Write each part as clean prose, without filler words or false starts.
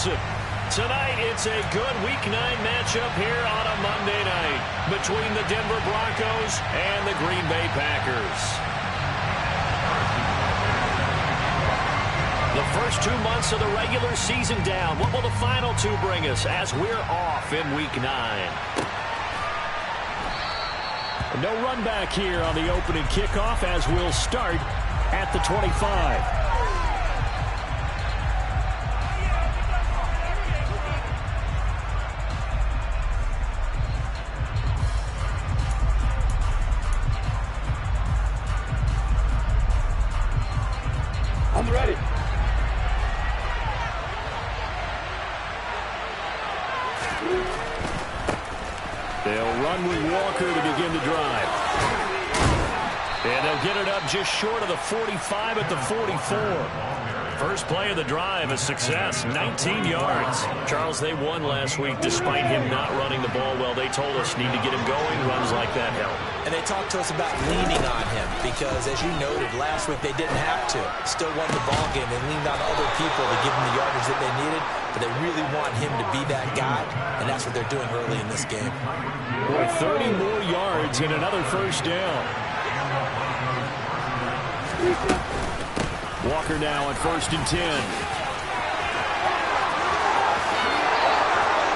Johnson. Tonight, it's a good Week 9 matchup here on a Monday night between the Denver Broncos and the Green Bay Packers. The first 2 months of the regular season down. What will the final two bring us as we're off in Week 9? No run back here on the opening kickoff as we'll start at the 25. I'm ready. They'll run with Walker to begin the drive. And they'll get it up just short of the 45 at the 44. First play of the drive, a success, 19 yards. Charles, they won last week despite him not running the ball well. They told us need to get him going. Runs like that help. And they talked to us about leaning on him because, as you noted, last week they didn't have to. Still won the ball game. They leaned on other people to give them the yardage that they needed, but they really want him to be that guy, and that's what they're doing early in this game. Boy, 30 more yards and another first down. Walker now on 1st and 10.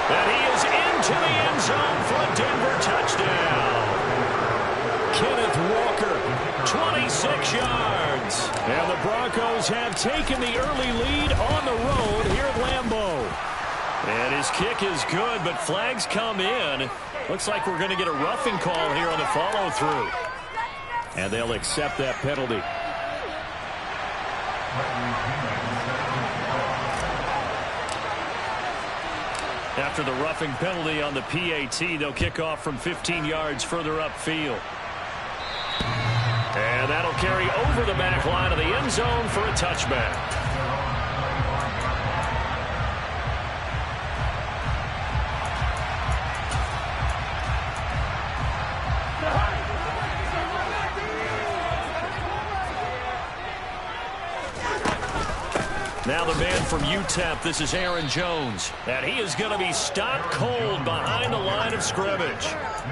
And he is into the end zone for a Denver touchdown. Kenneth Walker, 26 yards. And the Broncos have taken the early lead on the road here at Lambeau. And his kick is good, but flags come in. Looks like we're going to get a roughing call here on the follow-through. And they'll accept that penalty. After the roughing penalty on the PAT, they'll kick off from 15 yards further upfield. And that'll carry over the back line of the end zone for a touchback. Now the man from UTEP, this is Aaron Jones. And he is going to be stopped cold behind the line of scrimmage.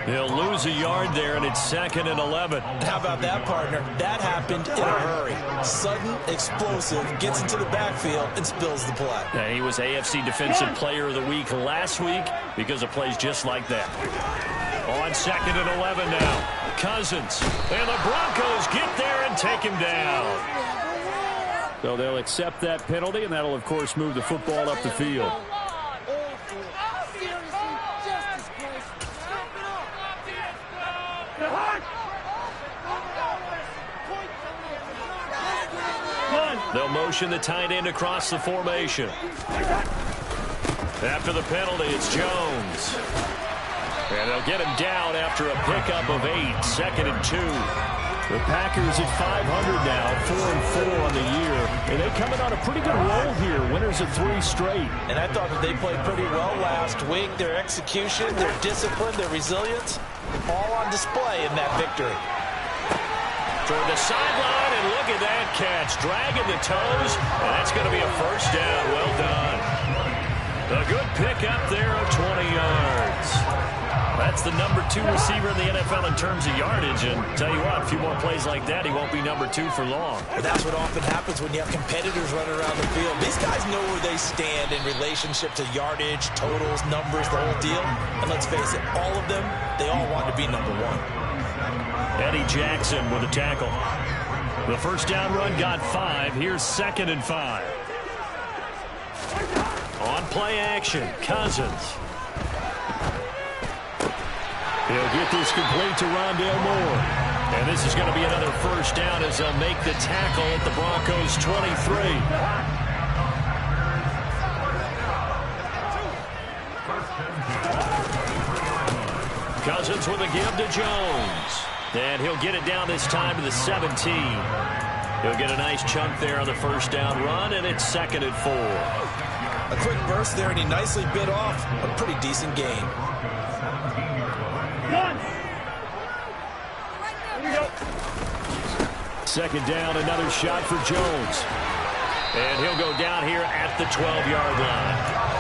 He'll lose a yard there, and it's 2nd and 11. How about that, partner? That happened in a hurry. Sudden, explosive, gets into the backfield, and spills the play. And he was AFC Defensive Player of the Week last week because of plays just like that. On 2nd and 11 now. Cousins. And the Broncos get there and take him down. So they'll accept that penalty, and that'll, of course, move the football up the field. They'll motion the tight end across the formation. After the penalty, it's Jones. And they'll get him down after a pickup of 8, 2nd and 2. The Packers at 500 now, 4-4 on the year. And they come in on a pretty good roll here, winners of 3 straight. And I thought that they played pretty well last week. Their execution, their discipline, their resilience, all on display in that victory. Toward the sideline, and look at that catch. Dragging the toes, and that's going to be a first down. Well done. A good pick up there of 20 yards. That's the number 2 receiver in the NFL in terms of yardage. And tell you what, a few more plays like that, he won't be number 2 for long. But that's what often happens when you have competitors running around the field. These guys know where they stand in relationship to yardage, totals, numbers, the whole deal. And let's face it, all of them, they all want to be number 1. Eddie Jackson with a tackle. The first down run got 5. Here's 2nd and 5. On play action, Cousins. He'll get this complete to Rondale Moore. And this is going to be another first down as they'll make the tackle at the Broncos' 23. Cousins with a give to Jones. And he'll get it down this time to the 17. He'll get a nice chunk there on the first down run, and it's 2nd and 4. A quick burst there, and he nicely bit off a pretty decent gain. Second down, another shot for Jones. And he'll go down here at the 12-yard line.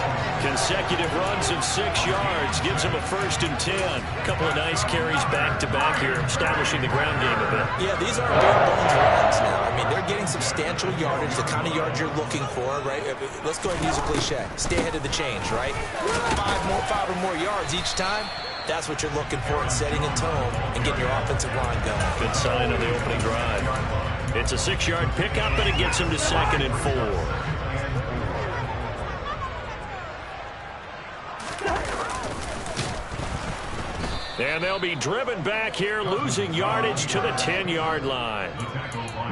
Consecutive runs of 6 yards gives him a 1st and 10. A couple of nice carries back-to-back here, establishing the ground game a bit. Yeah, these aren't bare-bones runs now. I mean, they're getting substantial yardage, the kind of yards you're looking for, right? Let's go ahead and use a cliche. Stay ahead of the change, right? 5 or more yards each time. That's what you're looking for in setting a tone and getting your offensive line going. Good sign on the opening drive. It's a 6-yard pickup, and it gets him to 2nd and 4. And they'll be driven back here, losing yardage to the 10-yard line.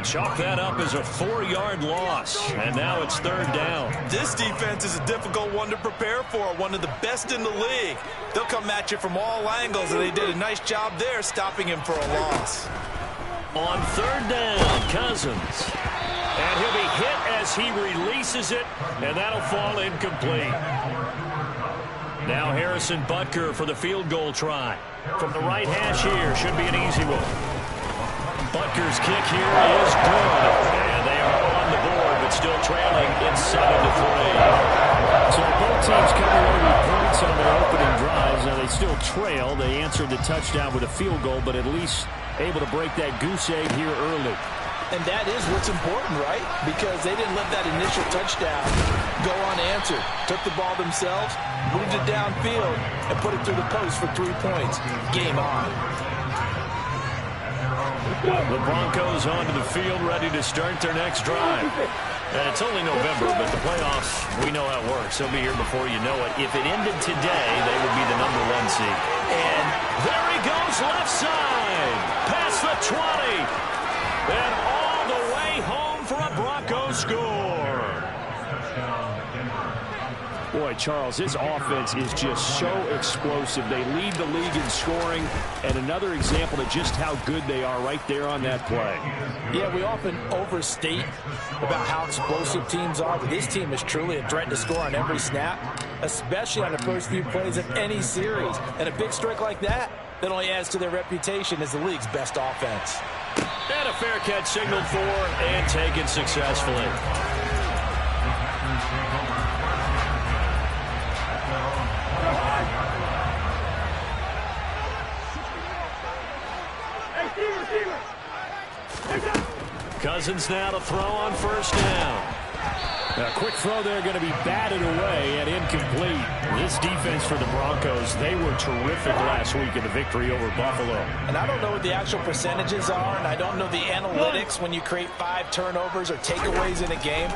Chalk that up as a 4-yard loss, and now it's 3rd down. This defense is a difficult one to prepare for, one of the best in the league. They'll come at you from all angles, and they did a nice job there stopping him for a loss. On 3rd down, Cousins. And he'll be hit as he releases it, and that'll fall incomplete. Now Harrison Butker for the field goal try. From the right hash here, should be an easy one. Butker's kick here is good. And they are on the board, but still trailing in 7-3. So both teams come away with points on their opening drives. Now they still trail. They answered the touchdown with a field goal, but at least able to break that goose egg here early. And that is what's important, right? Because they didn't let that initial touchdown go unanswered. Took the ball themselves, moved it downfield, and put it through the post for 3 points. Game on. The Broncos onto the field, ready to start their next drive. And it's only November, but the playoffs, we know how it works. They'll be here before you know it. If it ended today, they would be the #1 seed. And there he goes, left side. Past the 20. And all the way home for a Broncos score. Boy, Charles, this offense is just so explosive. They lead the league in scoring, and another example of just how good they are right there on that play. Yeah, we often overstate about how explosive teams are, but this team is truly a threat to score on every snap, especially on the first few plays of any series. And a big streak like that only adds to their reputation as the league's best offense. And a fair catch signaled for and taken successfully. Cousins now to throw on 1st down. A quick throw there, going to be batted away and incomplete. This defense for the Broncos, they were terrific last week in the victory over Buffalo. And I don't know what the actual percentages are, and I don't know the analytics when you create 5 turnovers or takeaways in a game.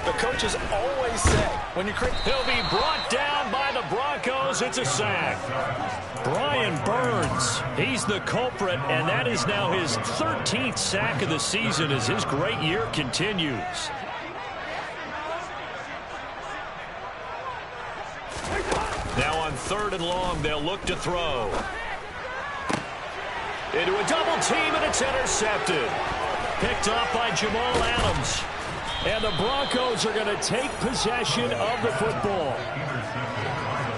But coaches always say, when you create... He'll be brought down by the Broncos. It's a sack. Brian Burns, he's the culprit, and that is now his 13th sack of the season as his great year continues. Now on 3rd and long, they'll look to throw. Into a double team, and it's intercepted. Picked off by Jamal Adams. And the Broncos are going to take possession of the football.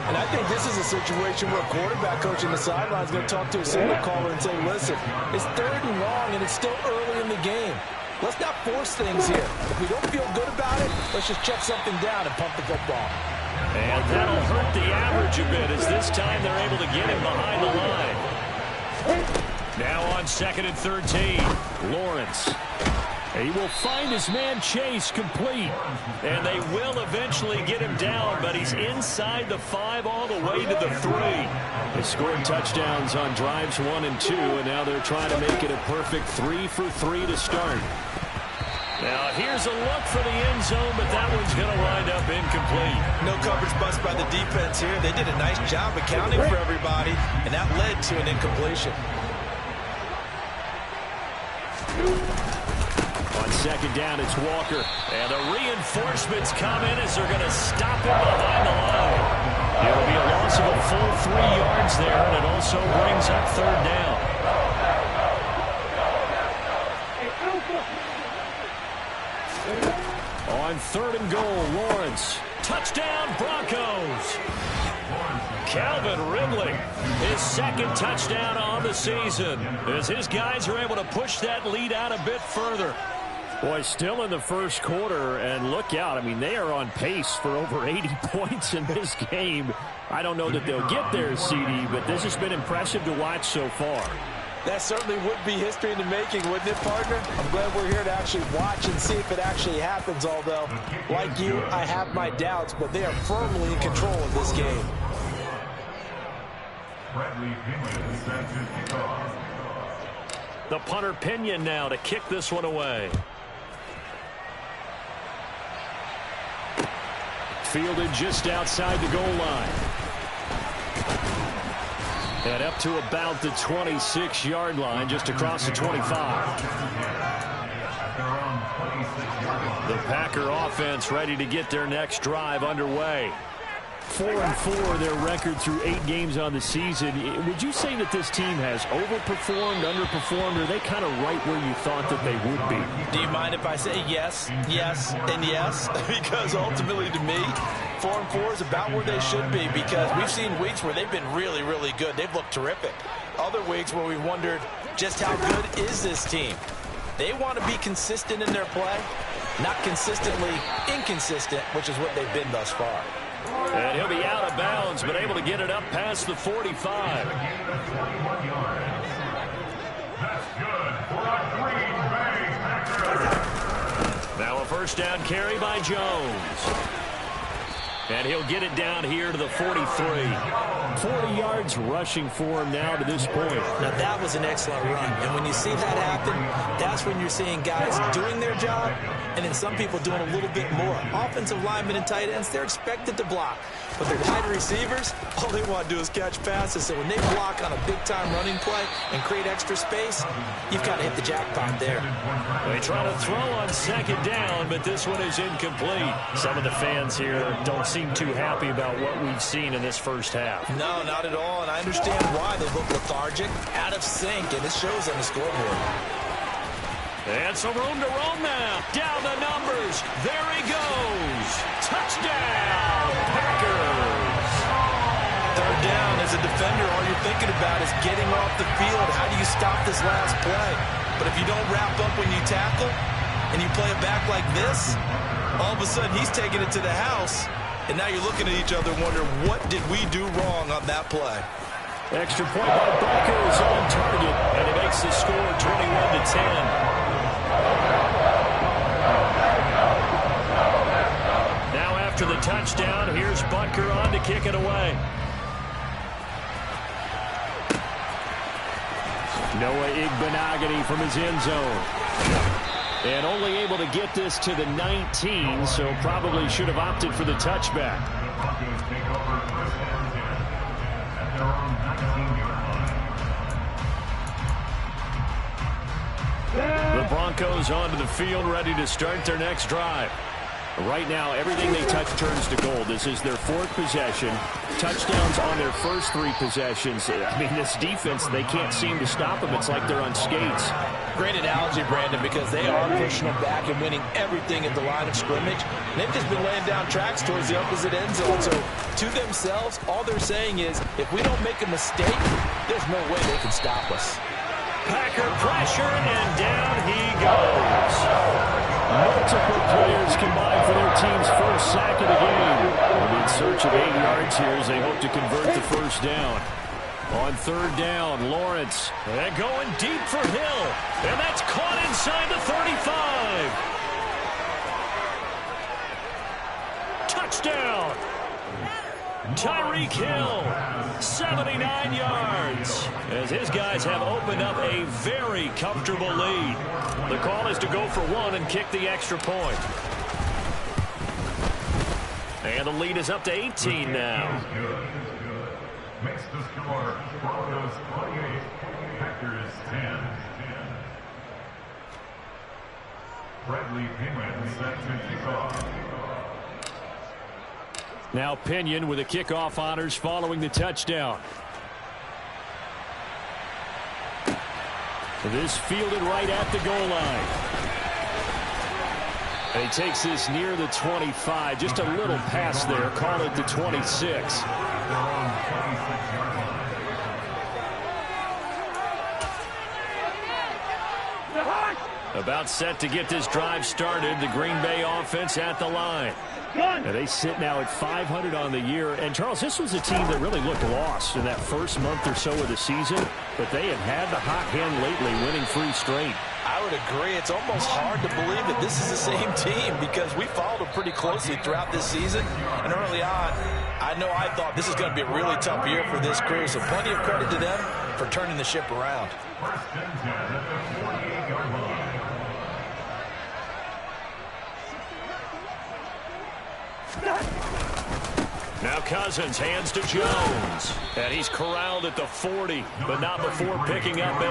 And I think this is a situation where a quarterback coach in the sideline is going to talk to a signal caller and say, listen, it's 3rd and long, and it's still early in the game. Let's not force things here. If we don't feel good about it, let's just check something down and pump the football. And that'll hurt the average a bit as this time they're able to get him behind the line. Now on 2nd and 13, Lawrence. He will find his man Chase complete. And they will eventually get him down, but he's inside the 5 all the way to the 3. They scored touchdowns on drives 1 and 2, and now they're trying to make it a perfect 3 for 3 to start. Now here's a look for the end zone, but that one's going to wind up incomplete. No coverage bust by the defense here. They did a nice job accounting for everybody, and that led to an incompletion. On 2nd down, it's Walker. And the reinforcements come in as they're going to stop him behind the line. It'll be a loss of a full 3 yards there, and it also brings up 3rd down. On 3rd and goal, Lawrence. Touchdown, Broncos. Calvin Ridley, his 2nd touchdown on the season, as his guys are able to push that lead out a bit further. Boy, still in the first quarter, and look out. I mean, they are on pace for over 80 points in this game. I don't know that they'll get there, CD, but this has been impressive to watch so far. That certainly would be history in the making, wouldn't it, partner? I'm glad we're here to actually watch and see if it actually happens, although, like you, I have my doubts, but they are firmly in control of this game. The punter Pinion now to kick this one away. Fielded just outside the goal line. And up to about the 26-yard line, just across the 25. The Packer offense ready to get their next drive underway. 4-4 their record through 8 games on the season. Would you say that this team has overperformed, underperformed, or are they kind of right where you thought that they would be? Do you mind if I say yes, yes, and yes? Because ultimately to me, 4-4 is about where they should be, because we've seen weeks where they've been really, really good. They've looked terrific. Other weeks where we've wondered just how good is this team. They want to be consistent in their play, not consistently inconsistent, which is what they've been thus far. And he'll be out of bounds, but able to get it up past the 45. Now a first down carry by Jones. And he'll get it down here to the 43. 40 yards rushing for him now to this point. Now that was an excellent run. And when you see that happen, that's when you're seeing guys doing their job and then some people doing a little bit more. Offensive linemen and tight ends, they're expected to block. But their wide receivers, all they want to do is catch passes. So when they block on a big-time running play and create extra space, you've got to hit the jackpot there. They try to throw on second down, but this one is incomplete. Some of the fans here don't seem too happy about what we've seen in this first half. No, not at all, and I understand why. They look lethargic, out of sync, and it shows on the scoreboard. And some room to roam now. Down the numbers. There he goes. Touchdown, Packers. Third down. As a defender, all you're thinking about is getting off the field. How do you stop this last play? But if you don't wrap up when you tackle and you play it back like this, all of a sudden he's taking it to the house. And now you're looking at each other and wonder, what did we do wrong on that play? Extra point by Buckers on target, and he makes the score 21-10. Now after the touchdown, here's Butker on to kick it away. Noah Igbenogany from his end zone. And only able to get this to the 19, so probably should have opted for the touchback. The Broncos onto the field, ready to start their next drive. Right now, everything they touch turns to gold. This is their 4th possession. Touchdowns on their first 3 possessions. I mean, this defense, they can't seem to stop them. It's like they're on skates. Great analogy, Brandon, because they are pushing them back and winning everything at the line of scrimmage. And they've just been laying down tracks towards the opposite end zone. So, to themselves, all they're saying is, if we don't make a mistake, there's no way they can stop us. Packer pressure, and down he goes. Multiple players combined for their team's first sack of the game. They'll be in search of 8 yards here as they hope to convert the first down. On third down, Lawrence. And going deep for Hill. And that's caught inside the 35. Touchdown. Tyreek Hill, 79 yards, as his guys have opened up a very comfortable lead. The call is to go for 1 and kick the extra point. And the lead is up to 18 now. Makes the score Broncos 28, Packers 10. Bradley Pinion set to kick off. Now Pinion with the kickoff honors following the touchdown. This fielded right at the goal line. And he takes this near the 25. Just a little pass there. Call it the 26. About set to get this drive started. The Green Bay offense at the line. And they sit now at 500 on the year. And, Charles, this was a team that really looked lost in that first month or so of the season. But they have had the hot hand lately, winning 3 straight. I would agree. It's almost hard to believe that this is the same team because we followed them pretty closely throughout this season. And early on, I thought this is going to be a really tough year for this crew. So plenty of credit to them for turning the ship around. First and 10 at the 48-yard line. Now Cousins hands to Jones. And he's corralled at the 40, but not before picking up 8.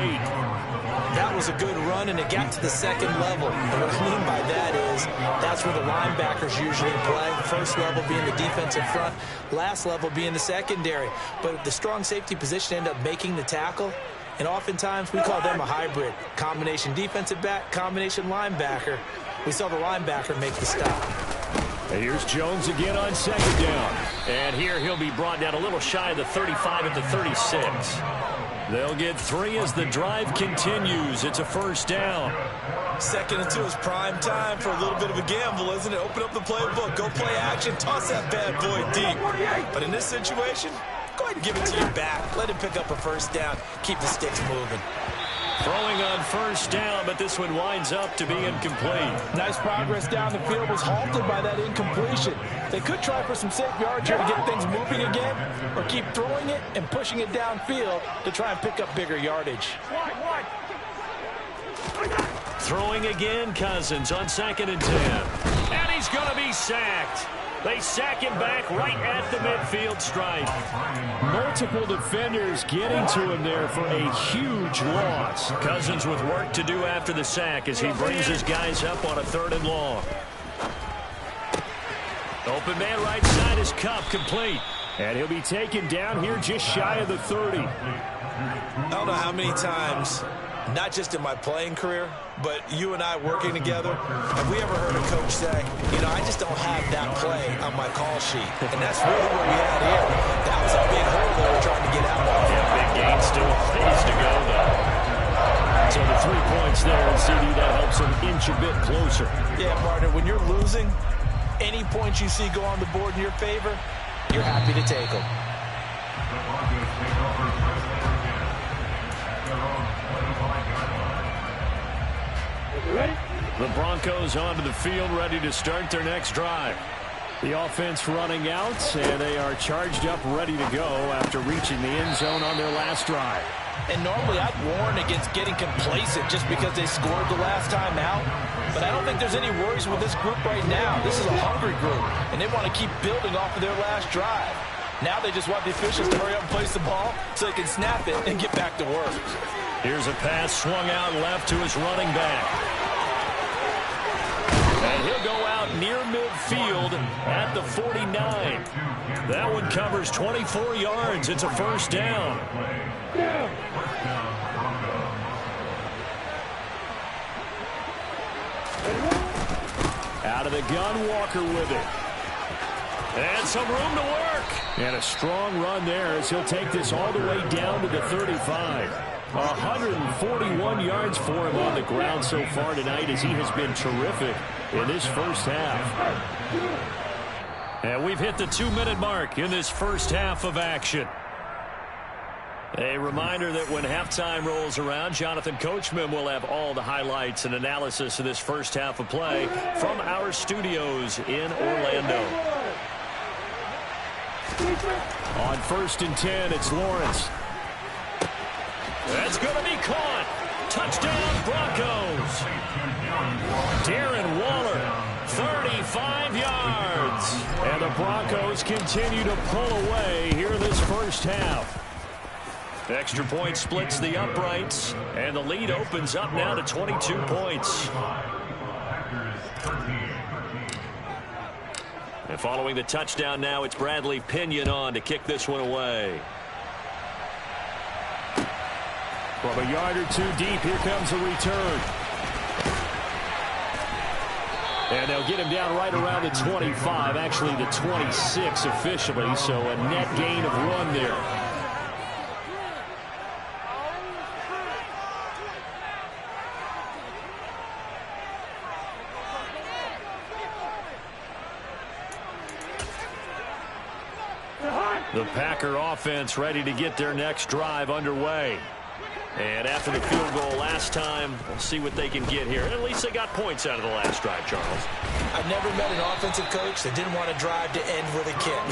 That was a good run, and it got to the second level. And what I mean by that is that's where the linebackers usually play. First level being the defensive front, last level being the secondary. But the strong safety position ended up making the tackle. And oftentimes we call them a hybrid. Combination defensive back, combination linebacker. We saw the linebacker make the stop. And here's Jones again on second down. And here he'll be brought down a little shy of the 35 at the 36. They'll get 3 as the drive continues. It's a first down. 2nd and 2 is prime time for a little bit of a gamble, isn't it? Open up the playbook, go play action, toss that bad boy deep. But in this situation, go ahead and give it to your back. Let him pick up a first down. Keep the sticks moving. Throwing on first down, but this one winds up to be incomplete. Nice progress down the field was halted by that incompletion. They could try for some safe yards here to get things moving again, or keep throwing it and pushing it downfield to try and pick up bigger yardage. Throwing again, Cousins on 2nd and 10. And he's going to be sacked. They sack him back right at the midfield stripe. Multiple defenders getting to him there for a huge loss. Cousins with work to do after the sack as he brings his guys up on a 3rd and long. Open man right side is Cup, complete. And he'll be taken down here just shy of the 30. I don't know how many times, not just in my playing career, but you and I working together, have we ever heard a coach say, you know, I just don't have that play on my call sheet. And that's really what we had here. That was a big hole they were trying to get out of. Yeah, big gain, still ways to go, though. So the 3 points there, and CD, that helps them inch a bit closer. Yeah, partner, when you're losing, any points you see go on the board in your favor, you're happy to take them. The Broncos onto the field, ready to start their next drive. The offense running out, and they are charged up, ready to go after reaching the end zone on their last drive. And normally I'd warn against getting complacent just because they scored the last time out. But I don't think there's any worries with this group right now. This is a hungry group, and they want to keep building off of their last drive. Now they just want the officials to hurry up and place the ball so they can snap it and get back to work. Here's a pass swung out left to his running back. And he'll go out near midfield at the 49. That one covers 24 yards. It's a first down. Out of the gun, Walker with it. And some room to work. And a strong run there as he'll take this all the way down to the 35. 141 yards for him on the ground so far tonight as he has been terrific in this first half. And we've hit the 2-minute mark in this first half of action. A reminder that when halftime rolls around, Jonathan Coachman will have all the highlights and analysis of this first half of play from our studios in Orlando. On 1st and 10, it's Lawrence. That's going to be caught. Touchdown, Broncos. Darren Waller, 35 yards. And the Broncos continue to pull away here in this first half. Extra point splits the uprights, and the lead opens up now to 22 points. And following the touchdown now, it's Bradley Pinion on to kick this one away. From a yard or 2 deep, here comes a return. And they'll get him down right around the 25, actually the 26 officially, so a net gain of 1 there. The Packer offense ready to get their next drive underway. And after the field goal last time, we'll see what they can get here. At least they got points out of the last drive, Charles. I've never met an offensive coach that didn't want to drive to end with a kick.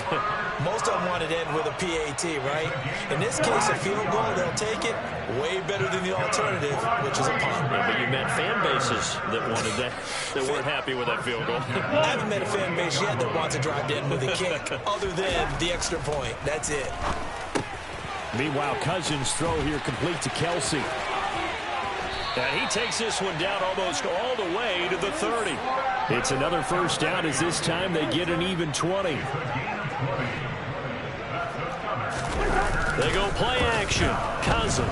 Most of them wanted to end with a PAT, right? In this case, a field goal, they'll take it way better than the alternative, which is a punt. Yeah, but you met fan bases that wanted that, that weren't happy with that field goal. I haven't met a fan base yet that wants to drive to end with a kick, other than the extra point. That's it. Meanwhile, Cousins' throw here complete to Kelsey. And he takes this one down almost all the way to the 30. It's another first down as this time they get an even 20. They go play action. Cousins.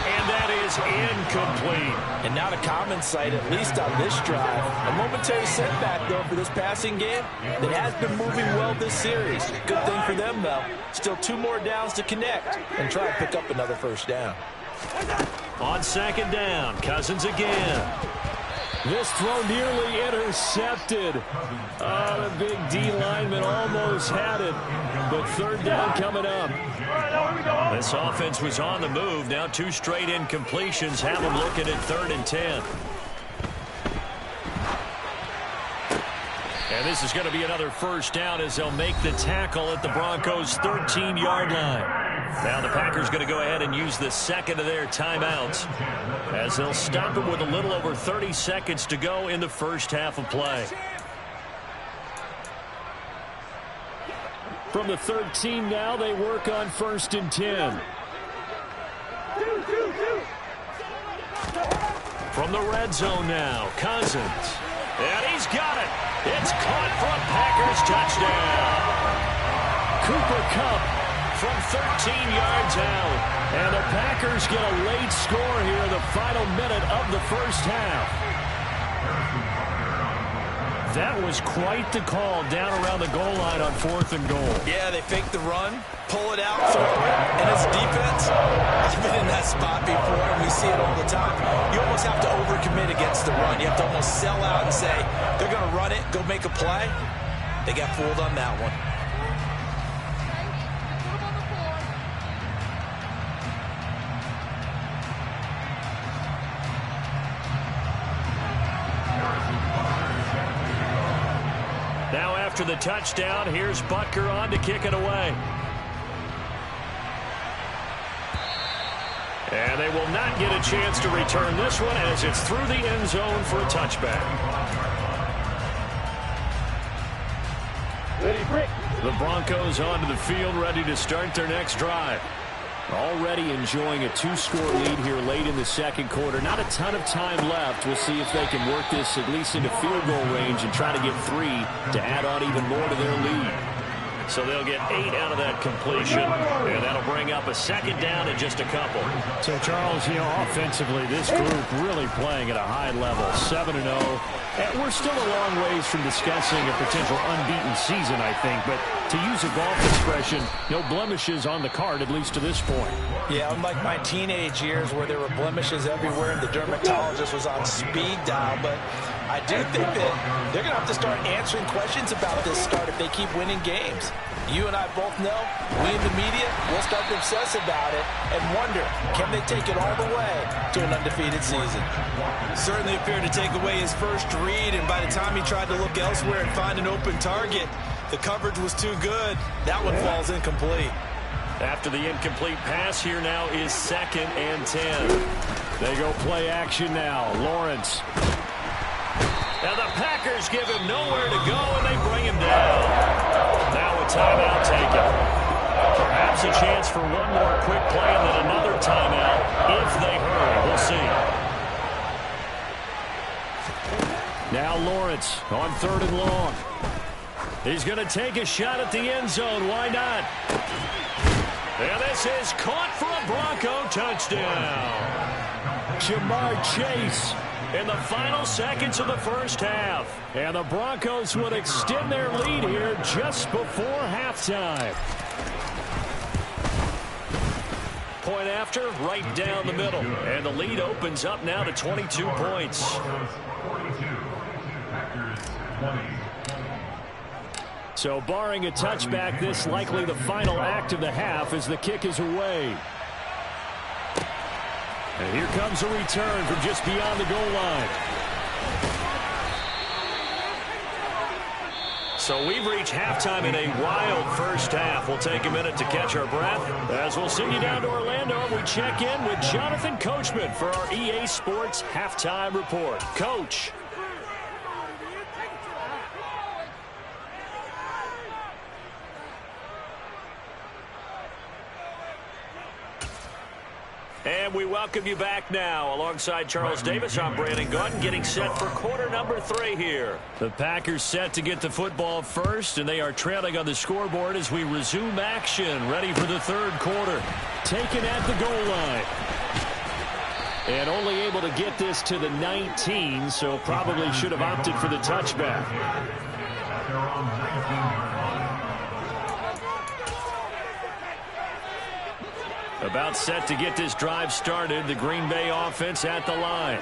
And that is incomplete. And not a common sight, at least on this drive. A momentary setback, though, for this passing game that has been moving well this series. Good thing for them, though. Still 2 more downs to connect and try to pick up another first down. On second down, Cousins again. This throw nearly intercepted. Oh, the big D lineman almost had it. But third down coming up. This offense was on the move. Now 2 straight incompletions have them looking at 3rd and 10. And this is going to be another first down as they'll make the tackle at the Broncos' 13-yard line. Now the Packers going to go ahead and use the second of their timeouts as they'll stop it with a little over 30 seconds to go in the first half of play. From the 13 now, they work on 1st and 10. From the red zone now, Cousins. And he's got it. It's caught from Packers touchdown. Cooper Kupp from 13 yards out. And the Packers get a late score here in the final minute of the first half. That was quite the call down around the goal line on 4th and goal. Yeah, they fake the run, pull it out, throw it, and it's defense. I've been in that spot before, and we see it all the time. You almost have to overcommit against the run. You have to almost sell out and say, they're going to run it, go make a play. They got fooled on that one. Now after the touchdown, here's Butker on to kick it away. And they will not get a chance to return this one as it's through the end zone for a touchback. The Broncos onto the field ready to start their next drive. Already enjoying a 2-score lead here late in the second quarter. Not a ton of time left. We'll see if they can work this at least into field goal range and try to get 3 to add on even more to their lead. So they'll get 8 out of that completion, and that'll bring up a second down in just a couple. So, Charles, you know, offensively, this group really playing at a high level, 7-0. And we're still a long ways from discussing a potential unbeaten season, I think. But to use a golf expression, no blemishes on the card, at least to this point. Yeah, unlike my teenage years where there were blemishes everywhere and the dermatologist was on speed dial. But I do think that they're going to have to start answering questions about this start if they keep winning games. You and I both know, we in the media, we'll start to obsess about it and wonder, can they take it all the way to an undefeated season? Certainly appeared to take away his first read, and by the time he tried to look elsewhere and find an open target, the coverage was too good. That one falls incomplete. After the incomplete pass, here now is 2nd and 10. They go play action now. Lawrence. Now the Packers give him nowhere to go, and they bring him down. Now a timeout taken. Perhaps a chance for one more quick play and then another timeout if they hurry. We'll see. Now Lawrence on 3rd and long. He's going to take a shot at the end zone. Why not? And this is caught for a Bronco touchdown. Jamar Chase in the final seconds of the first half. And the Broncos would extend their lead here just before halftime. Point after, right down the middle. And the lead opens up now to 22 points. So barring a touchback, this likely the final act of the half as the kick is away. And here comes a return from just beyond the goal line. So we've reached halftime in a wild first half. We'll take a minute to catch our breath as we'll send you down to Orlando and we check in with Jonathan Coachman for our EA Sports Halftime Report. Coach. And we welcome you back now. Alongside Charles Davis, I'm Brandon Gautin, getting set for quarter number 3 here. The Packers set to get the football first, and they are trailing on the scoreboard as we resume action, ready for the third quarter. Taken at the goal line. And only able to get this to the 19, so probably should have opted for the touchback. About set to get this drive started, the Green Bay offense at the line.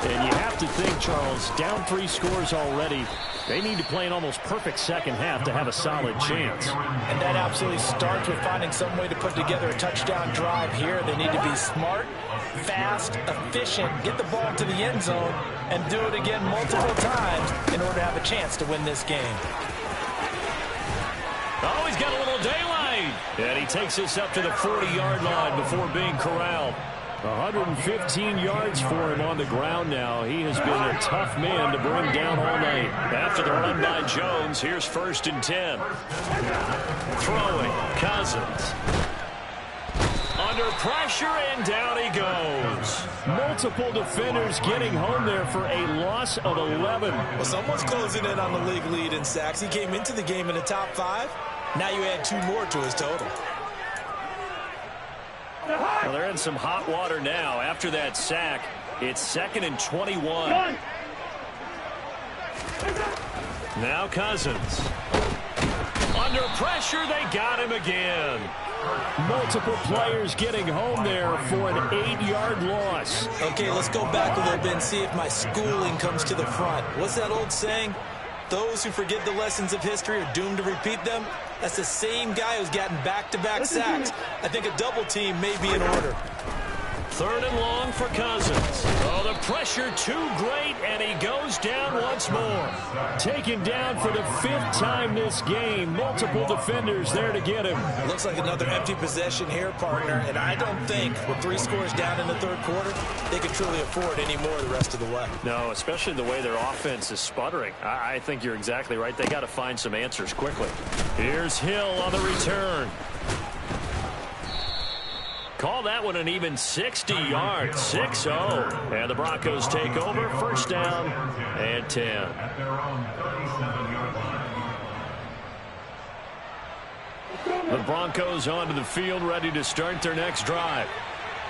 And you have to think, Charles, down 3 scores already. They need to play an almost perfect second half to have a solid chance. And that absolutely starts with finding some way to put together a touchdown drive here. They need to be smart, fast, efficient, get the ball to the end zone, and do it again multiple times in order to have a chance to win this game. Oh, he's got a little daylight. And he takes this up to the 40-yard line before being corralled. 115 yards for him on the ground now. He has been a tough man to bring down all night. After the run by Jones, here's 1st and 10. Throwing, Cousins. Under pressure, and down he goes. Multiple defenders getting home there for a loss of 11. Well, someone's closing in on the league lead in sacks. He came into the game in the top 5. Now you add 2 more to his total. Well, they're in some hot water now. After that sack, it's 2nd and 21. Now Cousins. Under pressure, they got him again. Multiple players getting home there for an 8-yard loss. Okay, let's go back a little bit and see if my schooling comes to the front. What's that old saying? Those who forget the lessons of history are doomed to repeat them. That's the same guy who's gotten back-to-back sacks. I think a double team may be in order. 3rd and long for Cousins. Oh, the pressure too great, and he goes down once more. Taken down for the 5th time this game. Multiple defenders there to get him. Looks like another empty possession here, partner, and I don't think with 3 scores down in the 3rd quarter, they can truly afford any more the rest of the way. No, especially the way their offense is sputtering. I think you're exactly right. They got to find some answers quickly. Here's Hill on the return. Call that one an even 60 yards, 6-0. And the Broncos take over, 1st down and 10. The Broncos onto the field, ready to start their next drive.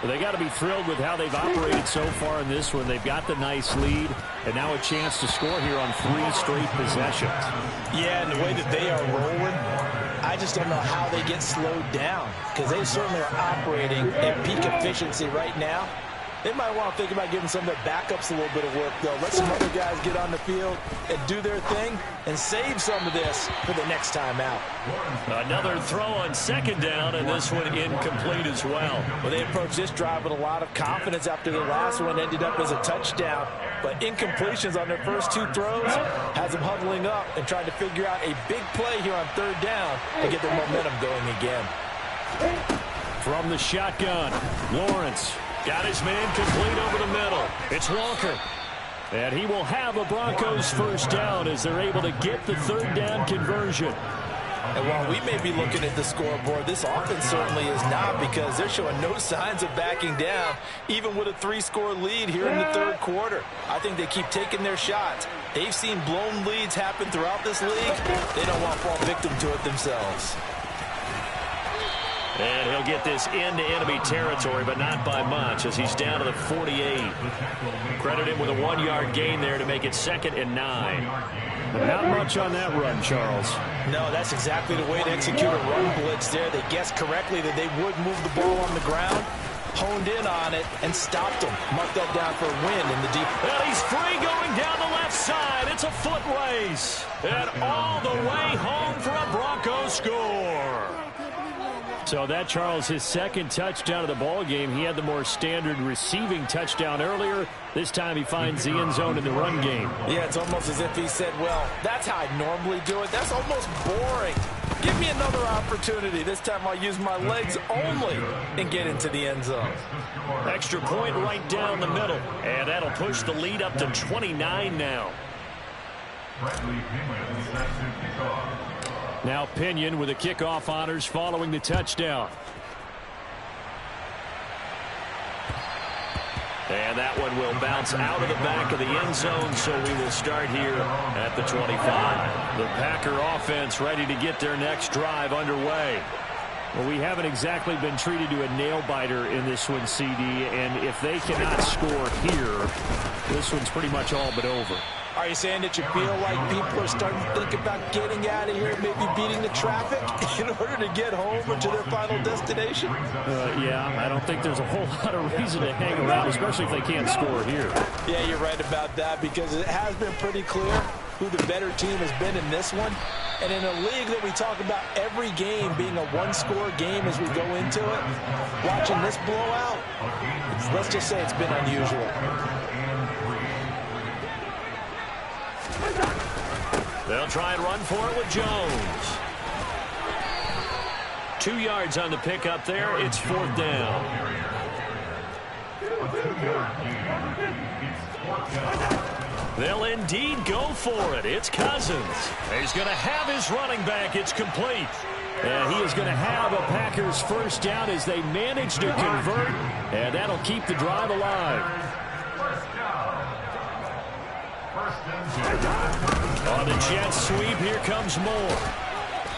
They got to be thrilled with how they've operated so far in this one. They've got the nice lead, and now a chance to score here on 3 straight possessions. Yeah, and the way that they are rolling, I just don't know how they get slowed down, because they certainly are operating at peak efficiency right now. They might want to think about giving some of their backups a little bit of work, though. Let some other guys get on the field and do their thing and save some of this for the next time out. Another throw on 2nd down, and this one incomplete as well. Well, they approached this drive with a lot of confidence after the last one ended up as a touchdown. But incompletions on their first 2 throws has them huddling up and trying to figure out a big play here on 3rd down to get their momentum going again. From the shotgun, Lawrence. Got his man complete over the middle. It's Walker. And he will have a Broncos 1st down as they're able to get the 3rd down conversion. And while we may be looking at the scoreboard, this offense certainly is not, because they're showing no signs of backing down, even with a 3-score lead here in the 3rd quarter. I think they keep taking their shots. They've seen blown leads happen throughout this league. They don't want to fall victim to it themselves. And he'll get this into enemy territory, but not by much, as he's down to the 48. Credit him with a 1-yard gain there to make it 2nd and 9. Not much on that run, Charles. No, that's exactly the way to execute a run blitz there. They guessed correctly that they would move the ball on the ground. honed in on it and stopped him. Mark that down for a win in the deep. And he's free going down the left side. It's a foot race. And all the way home for a Broncos score. So that, Charles, his second touchdown of the ball game. He had the more standard receiving touchdown earlier. This time he finds the end zone in the run game. Yeah, it's almost as if he said, well, that's how I normally do it. That's almost boring. Give me another opportunity. This time I'll use my legs only and get into the end zone. Extra point right down the middle. And that'll push the lead up to 29 now. Now Pinion with the kickoff honors following the touchdown. And that one will bounce out of the back of the end zone, so we will start here at the 25. The Packer offense ready to get their next drive underway. Well, we haven't exactly been treated to a nail-biter in this one, CD, and if they cannot score here, this one's pretty much all but over. Are you saying that you feel like people are starting to think about getting out of here, maybe beating the traffic in order to get home or to their final destination? Yeah, I don't think there's a whole lot of reason to hang around, especially if they can't score here. Yeah, you're right about that, because it has been pretty clear who the better team has been in this one. And in a league that we talk about every game being a one-score game as we go into it, watching this blowout, let's just say it's been unusual. They'll try and run for it with Jones. 2 yards on the pickup there. It's 4th down. They'll indeed go for it. It's Cousins. He's going to have his running back. It's complete. And he is going to have a Packers first down as they manage to convert, and that'll keep the drive alive. On the jet sweep, here comes Moore.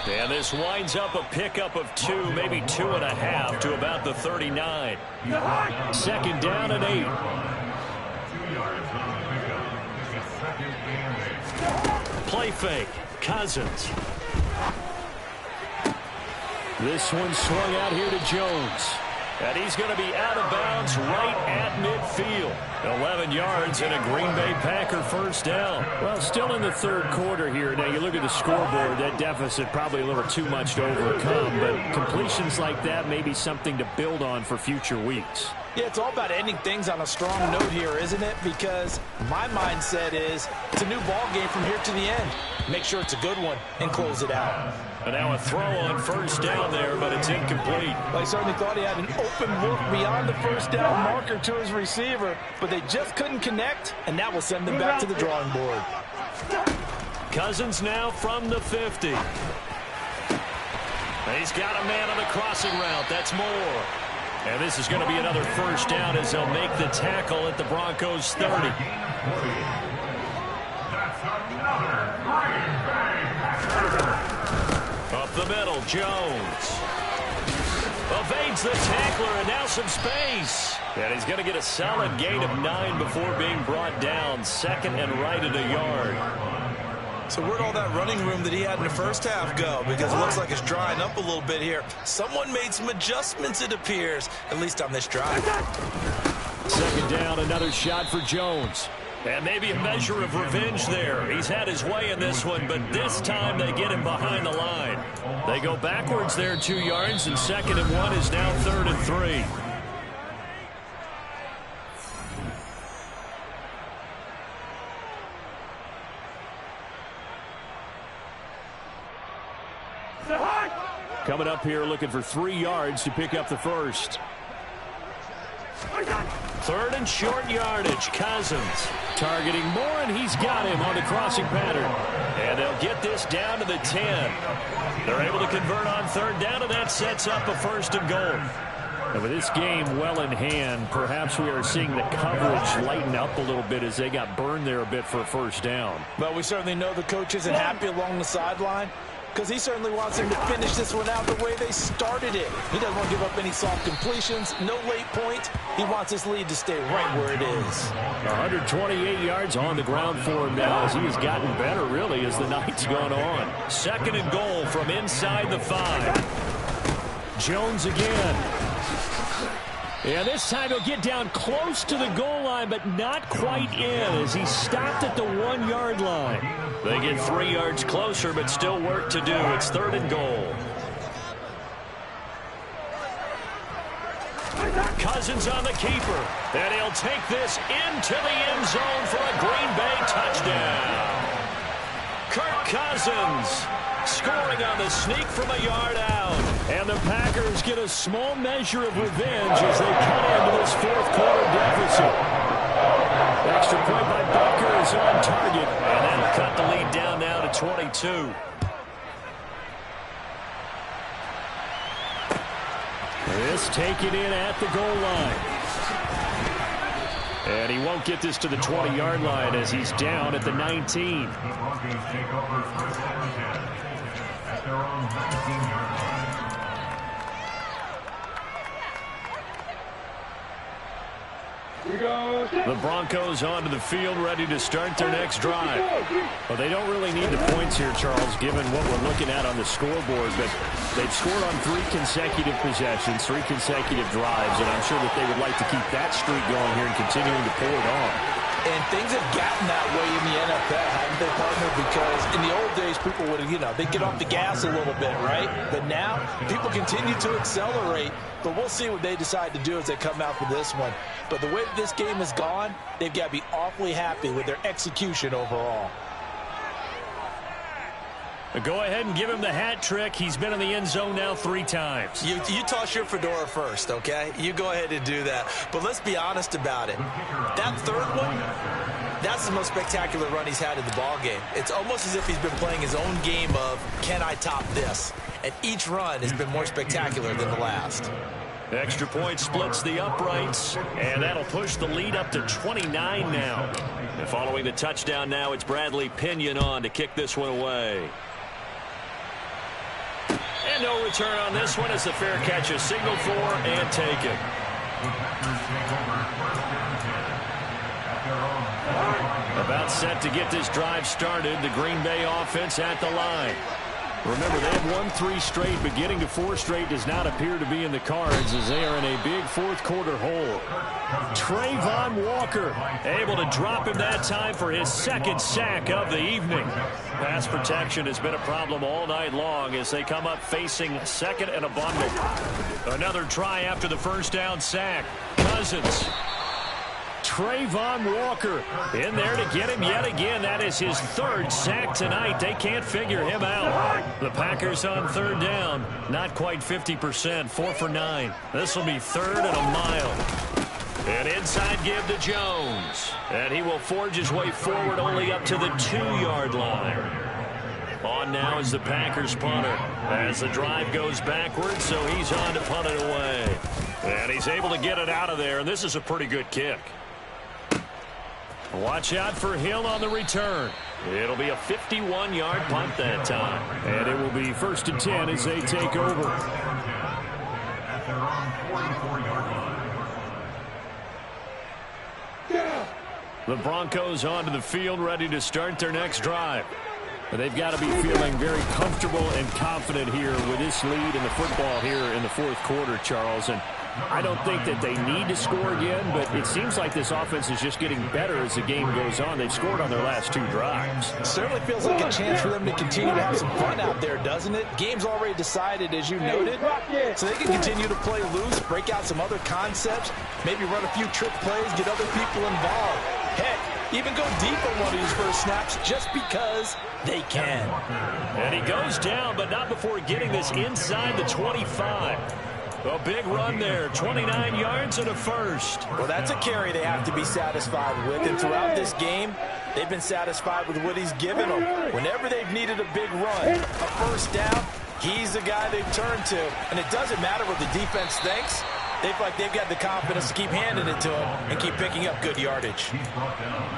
And this winds up a pickup of 2, maybe 2.5 to about the 39. 2nd down and 8. Play fake. Cousins. This one swung out here to Jones. And he's going to be out of bounds right at midfield. 11 yards and a Green Bay Packer first down. Well, still in the 3rd quarter here. Now, you look at the scoreboard, that deficit probably a little too much to overcome, but completions like that may be something to build on for future weeks. Yeah, it's all about ending things on a strong note here, isn't it? Because my mindset is it's a new ball game from here to the end. Make sure it's a good one and close it out. And now a throw on first down there, but it's incomplete. Well, he certainly thought he had an open look beyond the first down marker to his receiver, but they just couldn't connect, and that will send them back to the drawing board. Cousins now from the 50. He's got a man on the crossing route. That's Moore. And this is going to be another first down as they'll make the tackle at the Broncos 30. That's another Green Bay Packer. Up the middle, Jones. Evades the tackler, and now some space. And he's going to get a solid gain of 9 before being brought down. 2nd and right at a yard. So where'd all that running room that he had in the first half go? Because it looks like it's drying up a little bit here. Someone made some adjustments, it appears, at least on this drive. 2nd down, another shot for Jones. And maybe a measure of revenge there. He's had his way in this one, but this time they get him behind the line. They go backwards there 2 yards, and 2nd and 1 is now 3rd and 3. Coming up here looking for 3 yards to pick up the first. 3rd and short yardage. Cousins Targeting Moore, and he's got him on the crossing pattern. And they'll get this down to the 10. They're able to convert on 3rd down, and that sets up a 1st and goal. And with this game well in hand, perhaps we are seeing the coverage lighten up a little bit as they got burned there a bit for a 1st down. Well, we certainly know the coach isn't happy along the sideline, because he certainly wants them to finish this one out the way they started it. He doesn't want to give up any soft completions, no late points. He wants this lead to stay right where it is. 128 yards on the ground for him now as he has gotten better, really, as the night's gone on. 2nd and goal from inside the 5. Jones again. And this time he'll get down close to the goal line, but not quite in as he stopped at the 1-yard line. They get 3 yards closer, but still work to do. It's 3rd and goal. Cousins on the keeper, and he'll take this into the end zone for a Green Bay touchdown. Kirk Cousins scoring on the sneak from a yard out. And the Packers get a small measure of revenge as they cut into this 4th quarter deficit. Extra point by Butker is on target, and that'll cut the lead down now to 22. This taken in at the goal line. And he won't get this to the 20-yard line as he's down at the 19. The Broncos take over first and 10 at their own 19-yard line. The Broncos onto the field, ready to start their next drive. Well, they don't really need the points here, Charles, given what we're looking at on the scoreboard. But they've scored on 3 consecutive possessions, 3 consecutive drives, and I'm sure that they would like to keep that streak going here and continuing to pull it on. And things have gotten that way in the NFL, haven't they, partner? Because in the old days, people would, they'd get off the gas a little bit, right? But now, people continue to accelerate. But we'll see what they decide to do as they come out for this one. But the way that this game has gone, they've got to be awfully happy with their execution overall. Go ahead and give him the hat trick. He's been in the end zone now 3 times. You toss your fedora first, okay? You go ahead and do that. But let's be honest about it. That 3rd one, that's the most spectacular run he's had in the ball game. It's almost as if he's been playing his own game of, can I top this? And each run has been more spectacular than the last. Extra point splits the uprights, and that'll push the lead up to 29 now. And following the touchdown now, it's Bradley Pinion on to kick this one away. And no return on this one as the fair catch is signaled for and taken. About set to get this drive started. The Green Bay offense at the line. Remember, they have won 3 straight, but getting to 4 straight does not appear to be in the cards as they are in a big 4th quarter hole. Trayvon Walker able to drop him that time for his 2nd sack of the evening. Pass protection has been a problem all night long as they come up facing 2nd and a bundle. Another try after the first down sack. Cousins. Trayvon Walker in there to get him yet again. That is his 3rd sack tonight. They can't figure him out. The Packers on 3rd down. Not quite 50%. 4 for 9. This will be 3rd and a mile. An inside give to Jones. And he will forge his way forward only up to the 2-yard line. On now is the Packers punter as the drive goes backwards, so he's on to punt it away. And he's able to get it out of there, and this is a pretty good kick. Watch out for Hill on the return. It'll be a 51-yard punt that time. And it will be 1st and 10 as they take over. At their own 44-yard line. The Broncos onto the field, ready to start their next drive. But they've got to be feeling very comfortable and confident here with this lead in the football here in the 4th quarter, Charles. And I don't think that they need to score again, but it seems like this offense is just getting better as the game goes on. They've scored on their last 2 drives. Certainly feels like a chance for them to continue to have some fun out there, doesn't it? Game's already decided, as you noted, so they can continue to play loose, break out some other concepts, maybe run a few trick plays, get other people involved. Heck, even go deep on one of these first snaps just because they can. And he goes down, but not before getting this inside the 25. A big run there, 29 yards and a 1st. Well, that's a carry they have to be satisfied with. And throughout this game, they've been satisfied with what he's given them. Whenever they've needed a big run, a 1st down, he's the guy they've turned to. And it doesn't matter what the defense thinks. They feel like they've got the confidence to keep handing it to him and keep picking up good yardage.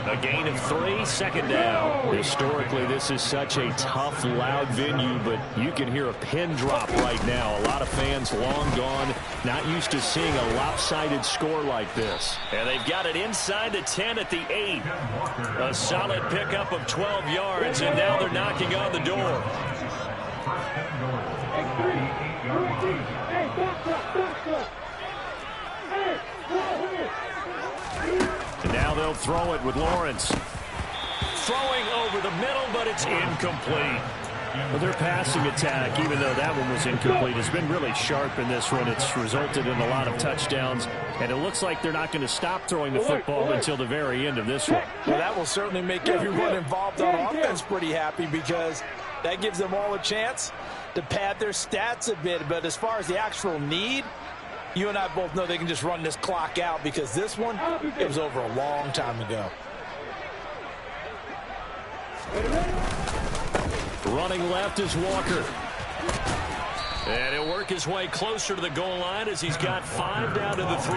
A gain of 3, 2nd down. Historically, this is such a tough, loud venue, but you can hear a pin drop right now. A lot of fans long gone, not used to seeing a lopsided score like this. And they've got it inside the 10 at the 8. A solid pickup of 12 yards, and now they're knocking on the door. And now they'll throw it with Lawrence. Throwing over the middle, but it's incomplete. Well, their passing attack, even though that one was incomplete, has been really sharp in this one. It's resulted in a lot of touchdowns, and it looks like they're not going to stop throwing the football until the very end of this one. Well, that will certainly make everyone involved on offense pretty happy, because that gives them all a chance to pad their stats a bit. But as far as the actual need, you and I both know they can just run this clock out, because this one, it was over a long time ago. Running left is Walker. And he'll work his way closer to the goal line as he's got 5 down to the 3.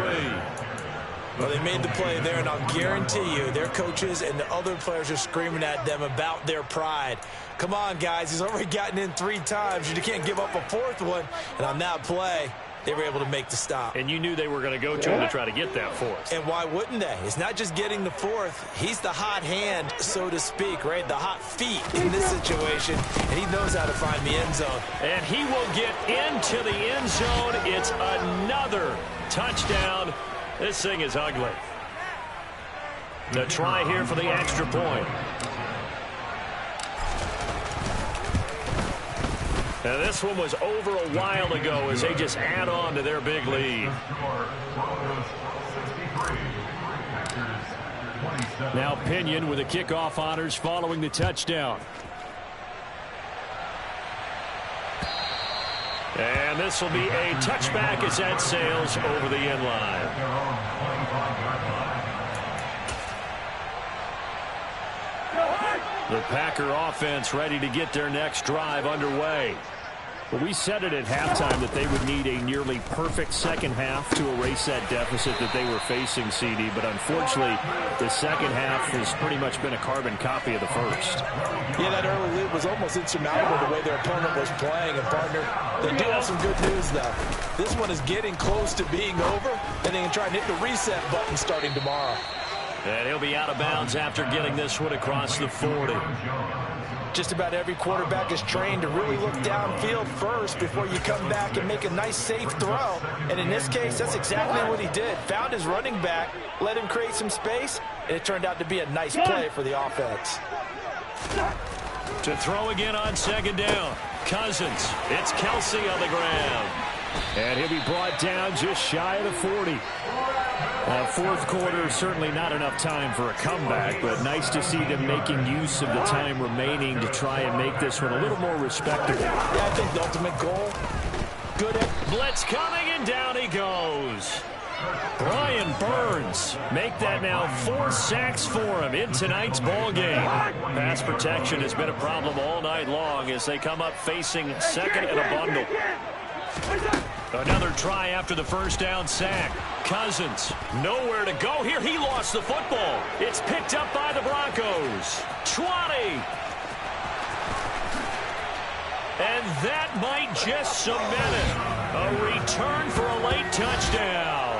Well, they made the play there, and I'll guarantee you their coaches and the other players are screaming at them about their pride. Come on, guys. He's already gotten in 3 times. You can't give up a 4th one. And on that play, they were able to make the stop. And you knew they were going to go to him to try to get that 4th. And why wouldn't they? It's not just getting the 4th. He's the hot hand, so to speak, right? The hot feet in this situation. And he knows how to find the end zone. And he will get into the end zone. It's another touchdown. This thing is ugly. The try here for the extra point. And this one was over a while ago as they just add on to their big lead. Now Pinion with the kickoff honors following the touchdown. And this will be a touchback as that sails over the end line. The Packer offense ready to get their next drive underway. Well, we said it at halftime that they would need a nearly perfect second half to erase that deficit that they were facing, CD. But unfortunately, the second half has pretty much been a carbon copy of the first. Yeah, that early lead was almost insurmountable the way their opponent was playing. And, partner, they do have some good news, though. This one is getting close to being over, and they can try and hit the reset button starting tomorrow. And he'll be out of bounds after getting this one across the 40. Just about every quarterback is trained to really look downfield first before you come back and make a nice, safe throw. And in this case, that's exactly what he did. Found his running back, let him create some space, and it turned out to be a nice play for the offense. To throw again on second down. Cousins. It's Kelsey on the ground. And he'll be brought down just shy of the 40. Fourth quarter, certainly not enough time for a comeback, but nice to see them making use of the time remaining to try and make this one a little more respectable. Yeah, I think the ultimate goal, good at blitz coming, and down he goes. Brian Burns make that now 4 sacks for him in tonight's ball game. Pass protection has been a problem all night long as they come up facing second and a bundle. Another try after the first down sack. Cousins, nowhere to go here. He lost the football. It's picked up by the Broncos. 20. And that might just cement it. A return for a late touchdown.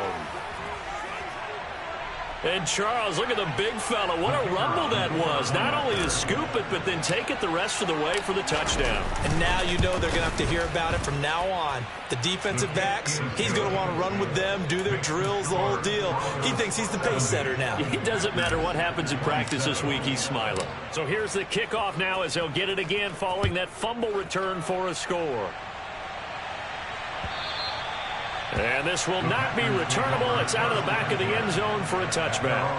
And Charles, look at the big fella. What a rumble that was. Not only to scoop it, but then take it the rest of the way for the touchdown. And now you know they're going to have to hear about it from now on. The defensive backs, he's going to want to run with them, do their drills, the whole deal. He thinks he's the pace setter now. It doesn't matter what happens in practice this week, he's smiling. So here's the kickoff now as they'll get it again following that fumble return for a score. And this will not be returnable. It's out of the back of the end zone for a touchback.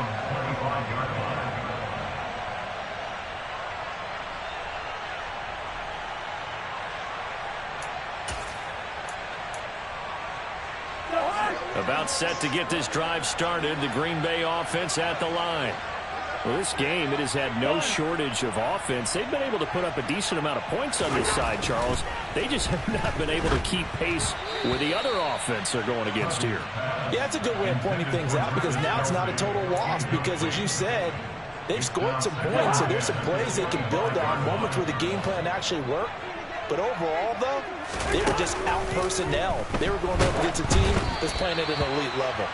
About set to get this drive started. The Green Bay offense at the line. Well, this game, it has had no shortage of offense. They've been able to put up a decent amount of points on this side, Charles. They just have not been able to keep pace with the other offense they're going against here. Yeah, that's a good way of pointing things out, because now it's not a total loss, because as you said, they've scored some points, so there's some plays they can build on, moments where the game plan actually worked. But overall, though, they were just out personnel. They were going up against a team that's playing at an elite level.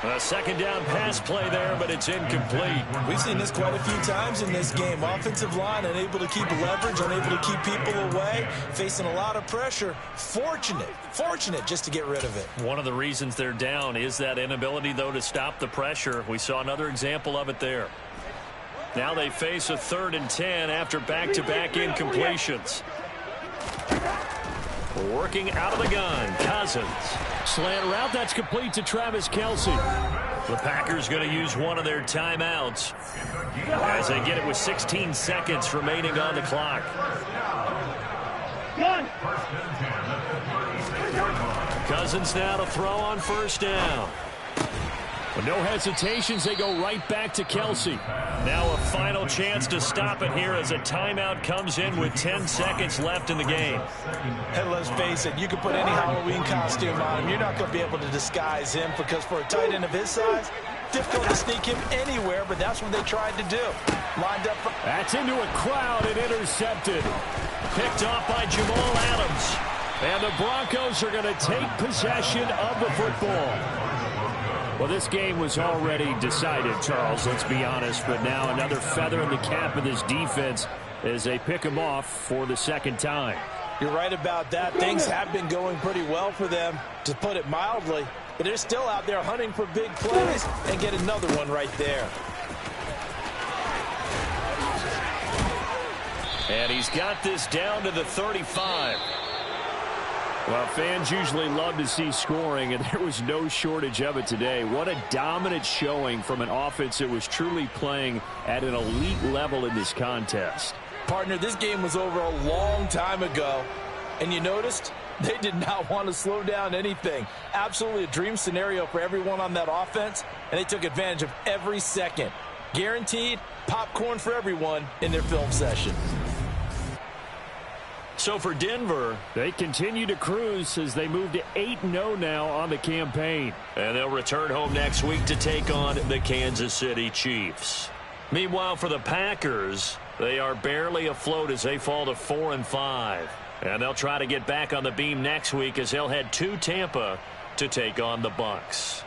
A second down pass play there, but it's incomplete. We've seen this quite a few times in this game. Offensive line unable to keep leverage, unable to keep people away, facing a lot of pressure. Fortunate just to get rid of it. One of the reasons they're down is that inability, though, to stop the pressure. We saw another example of it there. Now they face a 3rd and 10 after back-to-back incompletions. Working out of the gun, Cousins. Slant route, that's complete to Travis Kelce. The Packers going to use one of their timeouts as they get it with 16 seconds remaining on the clock. Cousins now to throw on 1st down. With no hesitations, they go right back to Kelce. Now a final chance to stop it here as a timeout comes in with 10 seconds left in the game. Hey, let's face it, you can put any Halloween costume on him. You're not going to be able to disguise him because for a tight end of his size, difficult to sneak him anywhere, but that's what they tried to do. Lined up. That's into a crowd and intercepted. Picked off by Jamal Adams. And the Broncos are going to take possession of the football. Well, this game was already decided, Charles, let's be honest. But now another feather in the cap of this defense as they pick him off for the 2nd time. You're right about that. Things have been going pretty well for them, to put it mildly. But they're still out there hunting for big plays and get another one right there. And he's got this down to the 35. Well, fans usually love to see scoring, and there was no shortage of it today. What a dominant showing from an offense that was truly playing at an elite level in this contest. Partner, this game was over a long time ago, and you noticed they did not want to slow down anything. Absolutely a dream scenario for everyone on that offense, and they took advantage of every second. Guaranteed popcorn for everyone in their film session. So for Denver, they continue to cruise as they move to 8-0 now on the campaign. And they'll return home next week to take on the Kansas City Chiefs. Meanwhile, for the Packers, they are barely afloat as they fall to 4-5. And they'll try to get back on the beam next week as they'll head to Tampa to take on the Bucs.